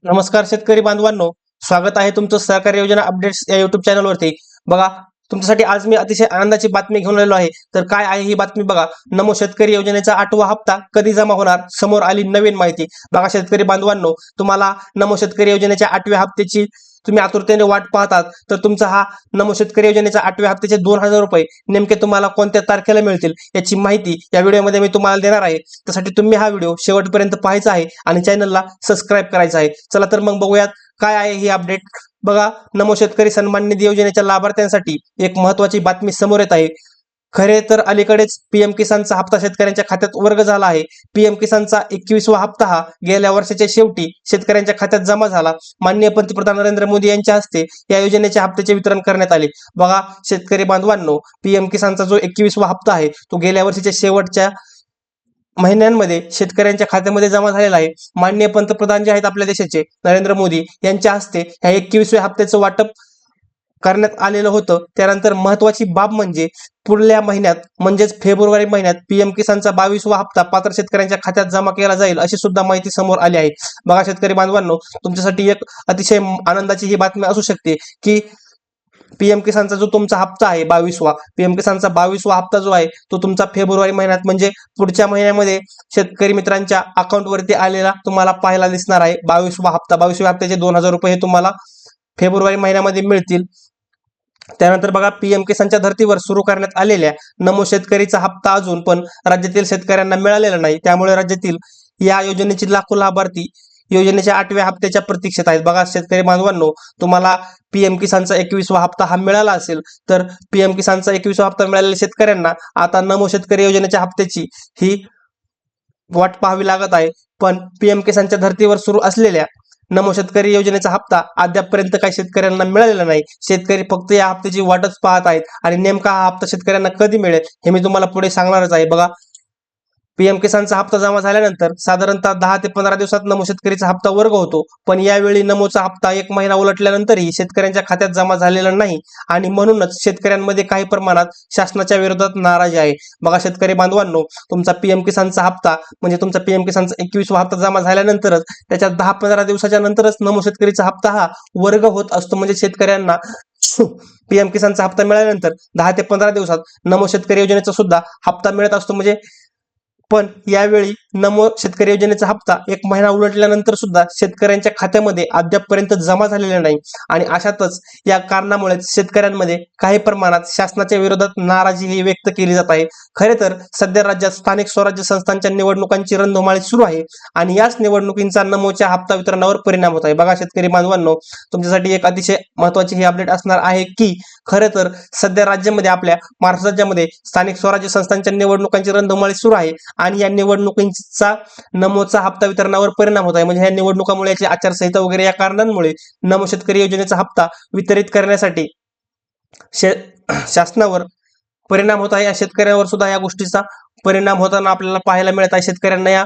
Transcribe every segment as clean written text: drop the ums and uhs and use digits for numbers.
नमस्कार शेतकरी बांधवांनो, स्वागत आहे तुमचं सहकारी योजना अपडेट्स या युट्यूब चॅनलवरती. बघा, तुमच्यासाठी आज मी अतिशय आनंदाची बातमी घेऊन आलेलो आहे. तर काय आहे ही बातमी बघा. नमो शेतकरी योजनेचा 8वा हप्ता कधी जमा होणार, समोर आली नवीन माहिती. बघा शेतकरी बांधवांनो, तुम्हाला नमो शेतकरी योजनेच्या 8व्या हप्त्याची तुम्ही आतुरतेने वाट पाहतात. तर तुमचा हा नमो शेतकरी योजनेचा 8व्या हप्त्याचे 2,000 रुपये नेमके तुम्हाला कोणत्या तारखेला मिळतील याची माहिती या व्हिडिओमध्ये मी तुम्हाला देणार आहे. त्यासाठी तुम्ही हा व्हिडिओ शेवटपर्यंत पाहायचा आहे आणि चॅनलला सबस्क्राईब करायचं आहे. चला तर मग बघूयात काय आहे ही अपडेट. बघा, नमो शेतकरी सन्मान निधी योजनेच्या लाभार्थ्यांसाठी एक महत्त्वाची बातमी समोर येत आहे. खरे तर अलीकडेच पीएम किसानचा हप्ता शेतकऱ्यांच्या खात्यात वर्ग झाला आहे. पीएम किसानचा 21वा हप्ता हा गेल्या वर्षाच्या शेवटी शेतकऱ्यांच्या खात्यात जमा झाला. माननीय पंतप्रधान नरेंद्र मोदी यांच्या हस्ते या योजनेच्या हप्त्याचे वितरण करण्यात आले. बघा शेतकरी बांधवांनो, पीएम किसानचा जो 21वा हप्ता आहे तो गेल्या वर्षीच्या शेवटच्या महिन्यांमध्ये शेतकऱ्यांच्या खात्यामध्ये जमा झालेला आहे. माननीय पंतप्रधान जे आहेत आपल्या देशाचे नरेंद्र मोदी यांच्या हस्ते ह्या 21व्या हप्त्याचं वाटप करण्यात आलेलं होतं. त्यानंतर महत्वाची बाब म्हणजे पुढल्या महिन्यात म्हणजेच फेब्रुवारी महिन्यात पीएम किसानचा 22वा हप्ता पात्र शेतकऱ्यांच्या खात्यात जमा केला जाईल अशी सुद्धा माहिती समोर आली आहे. बघा शेतकरी बांधवांनो, तुमच्यासाठी एक अतिशय आनंदाची ही बातमी असू शकते की पीएम किसानचा जो तुमचा हप्ता आहे 22वा, पीएम किसानचा 22वा हप्ता जो आहे तो तुमचा फेब्रुवारी महिन्यात म्हणजे पुढच्या महिन्यामध्ये शेतकरी मित्रांच्या अकाउंटवरती आलेला तुम्हाला पाहायला दिसणार आहे. 22वा हप्ता, 22व्या हप्त्याचे 2,000 रुपये हे तुम्हाला फेब्रुवारी महिन्यामध्ये मिळतील. त्यानंतर बघा, पीएम किसानच्या धर्तीवर सुरू करण्यात आलेल्या नमो शेतकरीचा हप्ता अजून पण राज्यातील शेतकऱ्यांना मिळालेला नाही. त्यामुळे राज्यातील या योजनेची लाखो लाभार्थी योजनेच्या 8व्या हप्त्याच्या प्रतीक्षेत आहेत. बघा शेतकरी बांधवांनो, तुम्हाला पीएम किसानचा 21वा हप्ता हा मिळाला असेल तर पीएम किसानचा 21वा हप्ता मिळालेल्या शेतकऱ्यांना आता नमो शेतकरी योजनेच्या हप्त्याची ही वाट पाहावी लागत आहे. पण पीएम किसानच्या धर्तीवर सुरू असलेल्या नमो शेतकरी योजनेचा हप्ता अद्यापपर्यंत काही शेतकऱ्यांना मिळालेला नाही. शेतकरी फक्त या हप्त्याची वाटच पाहत आहेत आणि नेमका हा हप्ता शेतकऱ्यांना कधी मिळेल हे मी तुम्हाला पुढे सांगणारच आहे. बघा, पीएम किसानचा हप्ता जमा झाल्यानंतर साधारणतः 10 ते 15 दिवसात नमो शेतकरीचा हप्ता वर्ग होतो. पण यावेळी नमोचा हप्ता 1 महिना उलटल्यानंतरही शेतकऱ्यांच्या खात्यात जमा झालेला नाही आणि म्हणूनच शेतकऱ्यांमध्ये काही प्रमाणात शासनाच्या विरोधात नाराजी आहे. बघा शेतकरी बांधवांनो, तुमचा पीएम किसानचा हप्ता म्हणजे तुमचा पीएम किसानचा 21वा हप्ता जमा झाल्यानंतरच त्याच्या 10-15 दिवसाच्या नंतरच नमो शेतकरीचा हप्ता हा वर्ग होत असतो. म्हणजे शेतकऱ्यांना पीएम किसानचा हप्ता मिळाल्यानंतर 10 ते 15 दिवसात नमो शेतकरी योजनेचा सुद्धा हप्ता मिळत असतो. म्हणजे पण यावेळी नमो शेतकरी योजनेचा हप्ता 1 महिना उलटल्यानंतर सुद्धा शेतकऱ्यांच्या खात्यामध्ये अद्यापपर्यंत जमा झालेला नाही आणि अशातच या कारणामुळे शेतकऱ्यांमध्ये काही प्रमाणात शासनाच्या विरोधात नाराजी ही व्यक्त केली जात आहे. खरे तर सध्या राज्यात स्थानिक स्वराज्य संस्थांच्या निवडणुकांची रणधुमाळी सुरू आहे आणि याच निवडणुकींचा नमोच्या हप्ता वितरणावर परिणाम होत आहे. बघा शेतकरी बांधवांनो, तुमच्यासाठी एक अतिशय महत्वाची ही अपडेट असणार आहे की खरे तर सध्या राज्यामध्ये आपल्या महाराष्ट्र राज्यामध्ये स्थानिक स्वराज्य संस्थांच्या निवडणुकांची रणधुमाळी सुरू आहे आणि या निवडणुकींचा नमोचा हप्ता वितरणावर परिणाम होत आहे. म्हणजे या निवडणुकामुळे याची आचारसंहिता वगैरे या कारणांमुळे नमो शेतकरी योजनेचा हप्ता वितरित करण्यासाठी शासनावर परिणाम होत आहे. या शेतकऱ्यांवर सुद्धा या गोष्टीचा परिणाम होताना आपल्याला पाहायला मिळत आहे. शेतकऱ्यांना या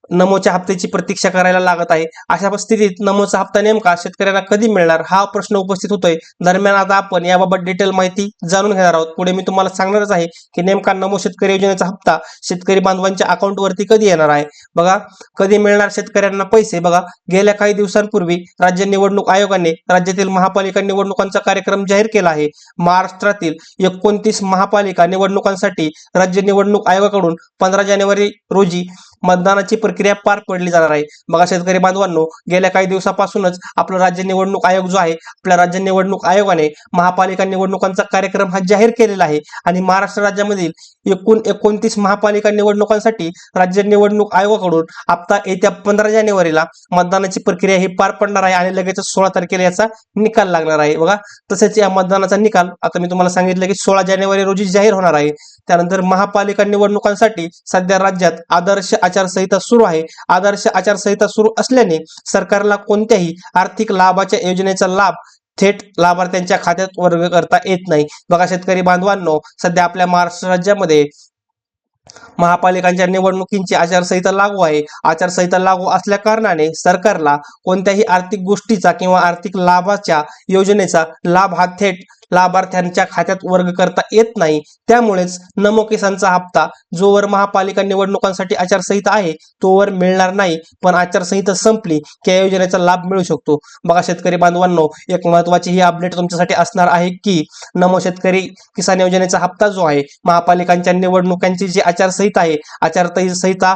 नमोच्या हप्त्याची प्रतीक्षा करायला लागत आहे. अशा परिस्थितीत नमोचा हप्ता नेमका शेतकऱ्यांना कधी मिळणार हा प्रश्न उपस्थित होतोय. दरम्यान आता आपण याबाबत डिटेल माहिती जाणून घेणार आहोत. पुढे मी तुम्हाला सांगणारच आहे की नेमका नमो शेतकरी योजनेचा हप्ता शेतकरी बांधवांच्या अकाउंटवरती कधी येणार आहे. बघा, कधी मिळणार शेतकऱ्यांना पैसे. बघा, गेल्या काही दिवसांपूर्वी राज्य निवडणूक आयोगाने राज्यातील महापालिका निवडणुकांचा कार्यक्रम जाहीर केला आहे. महाराष्ट्रातील 29 महापालिका निवडणुकांसाठी राज्य निवडणूक आयोगाकडून 15 जानेवारी रोजी मतदानाची प्रक्रिया पार पडली जाणार आहे. बघा शेतकरी बांधवांनो, गेल्या काही दिवसापासूनच आपला राज्य निवडणूक आयोग जो आहे, आपल्या राज्य निवडणूक आयोगाने महापालिका निवडणुकांचा कार्यक्रम हा जाहीर केलेला आहे आणि महाराष्ट्र राज्यामधील एकूण 29 महापालिका निवडणुकांसाठी राज्य निवडणूक आयोगाकडून आता येत्या 15 जानेवारीला मतदानाची प्रक्रिया ही पार पडणार आहे आणि लगेच 16 तारखेला याचा निकाल लागणार आहे. बघा, तसेच या मतदानाचा निकाल आता मी तुम्हाला सांगितलं की 16 जानेवारी रोजी जाहीर होणार आहे. त्यानंतर महापालिका निवडणुकांसाठी सध्या राज्यात आदर्श आचारसंहिता सुरू आहे. आदर्श आचारसंहिता सुरू असल्याने सरकारला कोणत्याही आर्थिक लाभाच्या योजनेचा लाभ थेट लाभार्थ्यांच्या खात्यात वर्ग करता येत नाही. बघा शेतकरी बांधवांनो, सध्या आपल्या महाराष्ट्र राज्यामध्ये महापालिकांच्या निवडणुकींची आचारसंहिता लागू आहे. आचारसंहिता लागू असल्या कारणाने सरकारला कोणत्याही आर्थिक गोष्टीचा किंवा आर्थिक लाभाच्या योजनेचा लाभ हा थेट लाभार्थ्यांच्या खात्यात वर्ग करता येत नाही. त्यामुळेच नमो किसानचा हप्ता जोवर महापालिका निवडणुकांसाठी आचारसंहिता आहे तोवर मिळणार नाही, पण आचारसंहिता संपली की या योजनेचा लाभ मिळू शकतो. बघा शेतकरी बांधवांनो, एक महत्त्वाची ही अपडेट तुमच्यासाठी असणार आहे की नमो शेतकरी किसान योजनेचा हप्ता जो आहे महापालिकांच्या निवडणुकांची जी आचारसंहिता आहे, आचारसंहिता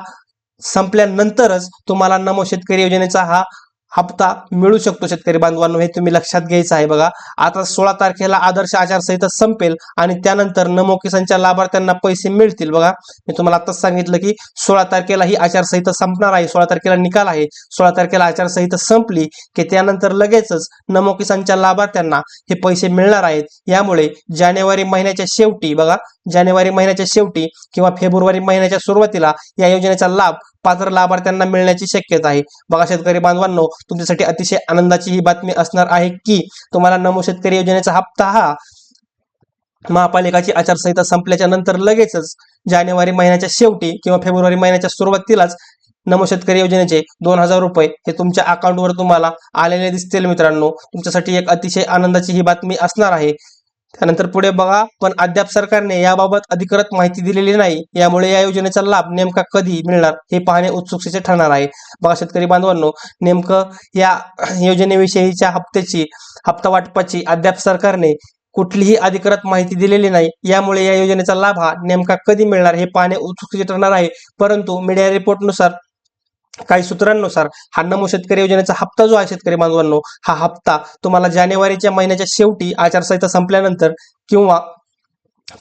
संपल्यानंतरच तुम्हाला नमो शेतकरी योजनेचा हा हप्ता मिळू शकतो. शेतकरी बांधवांनो, हे तुम्ही लक्षात घ्यायचं आहे. बघा, आता 16 तारखेला आदर्श आचारसंहिता संपेल आणि त्यानंतर नमो किसानच्या लाभार्थ्यांना पैसे मिळतील. बघा, मी तुम्हाला आताच सांगितलं की 16 तारखेला ही आचारसंहिता संपणार आहे. 16 तारखेला निकाल आहे. 16 तारखेला आचारसंहिता संपली की त्यानंतर लगेचच नमो किसानच्या लाभार्थ्यांना हे पैसे मिळणार आहेत. यामुळे जानेवारी महिन्याच्या शेवटी, बघा, जानेवारी महिन्याच्या शेवटी किंवा फेब्रुवारी महिन्याच्या सुरुवातीला या योजनेचा लाभ पात्र लाभार्थ्यांना मिळण्याची शक्यता आहे. बघा शेतकरी बांधवांनो, तुमच्यासाठी अतिशय आनंदाची ही बातमी असणार आहे की तुम्हाला नमो शेतकरी योजनेचा हप्ता हा महापालिकाची आचारसंहिता संपल्याच्या नंतर लगेचच जानेवारी महिन्याच्या शेवटी किंवा फेब्रुवारी महिन्याच्या सुरुवातीलाच नमो शेतकरी योजनेचे 2000 रुपये हे तुमच्या अकाउंटवर तुम्हाला आलेले दिसतील. मित्रांनो, तुमच्यासाठी एक अतिशय आनंदाची ही बातमी असणार आहे. त्यानंतर पुढे बघा, पण अद्याप सरकारने याबाबत अधिकृत माहिती दिलेली नाही. यामुळे या योजनेचा लाभ नेमका कधी मिळणार हे पाहणे उत्सुकतेचे ठरणार आहे. बघा शेतकरी बांधवांनो, नेमकं या योजनेविषयीच्या हप्ता वाटपाची अद्याप सरकारने कुठलीही अधिकृत माहिती दिलेली नाही. यामुळे या योजनेचा लाभ हा नेमका कधी मिळणार हे पाहणे उत्सुकतेचे ठरणार आहे. परंतु मीडिया रिपोर्टनुसार, काही सूत्रांनुसार हा नमो शेतकरी योजनेचा हप्ता जो आहे शेतकरी बांधवांनो, हा हप्ता तुम्हाला जानेवारीच्या महिन्याच्या शेवटी आचारसंहिता संपल्यानंतर किंवा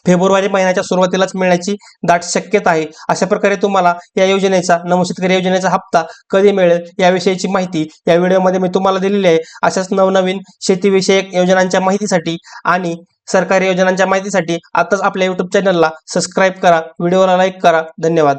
फेब्रुवारी महिन्याच्या सुरुवातीलाच मिळण्याची दाट शक्यता आहे. अशा प्रकारे तुम्हाला या योजनेचा, नमो शेतकरी योजनेचा हप्ता कधी मिळेल याविषयीची माहिती या व्हिडिओमध्ये मी तुम्हाला दिलेली आहे. अशाच नवनवीन शेतीविषयक योजनांच्या माहितीसाठी आणि सरकारी योजनांच्या माहितीसाठी आताच आपल्या YouTube चॅनलला सबस्क्राईब करा, व्हिडिओला लाईक करा. धन्यवाद.